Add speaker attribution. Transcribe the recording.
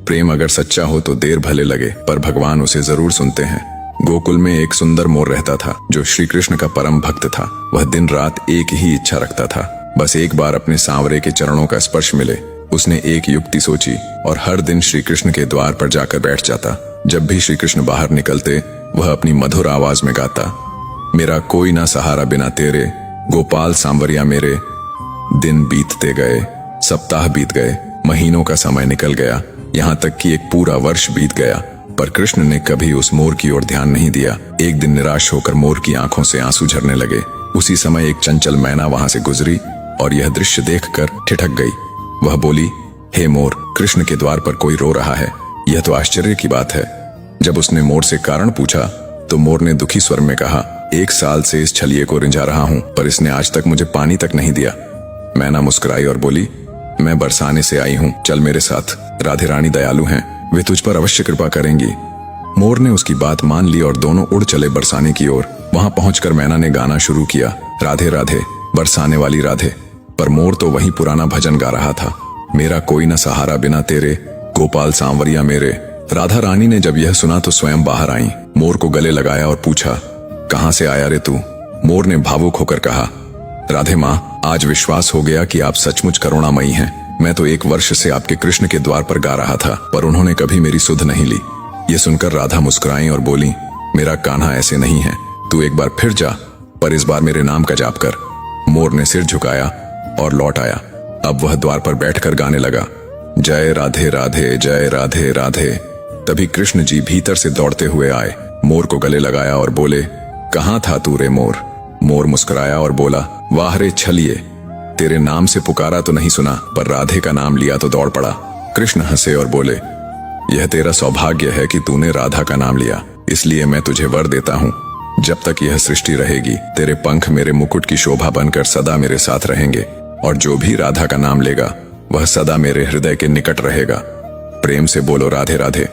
Speaker 1: प्रेम अगर सच्चा हो तो देर भले लगे, पर भगवान उसे जरूर सुनते हैं। गोकुल में एक सुंदर मोर रहता था जो श्री कृष्ण का परम भक्त था। वह दिन रात एक ही इच्छा रखता था, बस एक बार अपने सांवरे के चरणों का स्पर्श मिले। उसने एक युक्ति सोची और हर दिन श्री कृष्ण के द्वार पर जाकर बैठ जाता। जब भी श्री कृष्ण बाहर निकलते वह अपनी मधुर आवाज में गाता, मेरा कोई ना सहारा बिना तेरे, गोपाल सांवरिया मेरे। दिन बीतते गए, सप्ताह बीत गए, महीनों का समय निकल गया, यहाँ तक कि एक पूरा वर्ष बीत गया, पर कृष्ण ने कभी उस मोर की ओर ध्यान नहीं दिया। एक दिन निराश होकर मोर की आंखों से आंसू झरने लगे। उसी समय एक चंचल मैना वहां से गुजरी और यह दृश्य देखकर ठिठक गई। वह बोली, हे मोर, कृष्ण के द्वार पर कोई रो रहा है, यह तो आश्चर्य की बात है। जब उसने मोर से कारण पूछा तो मोर ने दुखी स्वर में कहा, 1 साल से इस छलिए को रिंझा रहा हूं, पर इसने आज तक मुझे पानी तक नहीं दिया। मैना मुस्कुराई और बोली, मैं बरसाने से आई हूँ, चल मेरे साथ, राधे रानी दयालु हैं, वे तुझ पर अवश्य कृपा करेंगी। मोर ने उसकी बात मान ली और दोनों उड़ चले बरसाने की ओर। वहां पहुंचकर मैना ने गाना शुरू किया, राधे राधे बरसाने वाली राधे। पर मोर तो वही पुराना भजन गा रहा था, मेरा कोई न सहारा बिना तेरे, गोपाल सांवरिया मेरे। राधा रानी ने जब यह सुना तो स्वयं बाहर आई, मोर को गले लगाया और पूछा, कहां से आया रे तू? मोर ने भावुक होकर कहा, राधे माँ, आज विश्वास हो गया कि आप सचमुच करुणामयी हैं। मैं तो 1 वर्ष से आपके कृष्ण के द्वार पर गा रहा था, पर उन्होंने कभी मेरी सुध नहीं ली। ये सुनकर राधा मुस्कुराई और बोली, मेरा कान्हा ऐसे नहीं है, तू एक बार फिर जा, पर इस बार मेरे नाम का जाप कर। मोर ने सिर झुकाया और लौट आया। अब वह द्वार पर बैठकर गाने लगा, जय राधे राधे, जय राधे राधे। तभी कृष्ण जी भीतर से दौड़ते हुए आए, मोर को गले लगाया और बोले, कहाँ था तू रे मोर? मोर मुस्कुराया और बोला, वाह रे छलिए, तेरे नाम से पुकारा तो नहीं सुना, पर राधे का नाम लिया तो दौड़ पड़ा। कृष्ण हंसे और बोले, यह तेरा सौभाग्य है कि तूने राधा का नाम लिया, इसलिए मैं तुझे वर देता हूँ, जब तक यह सृष्टि रहेगी तेरे पंख मेरे मुकुट की शोभा बनकर सदा मेरे साथ रहेंगे, और जो भी राधा का नाम लेगा वह सदा मेरे हृदय के निकट रहेगा। प्रेम से बोलो राधे राधे।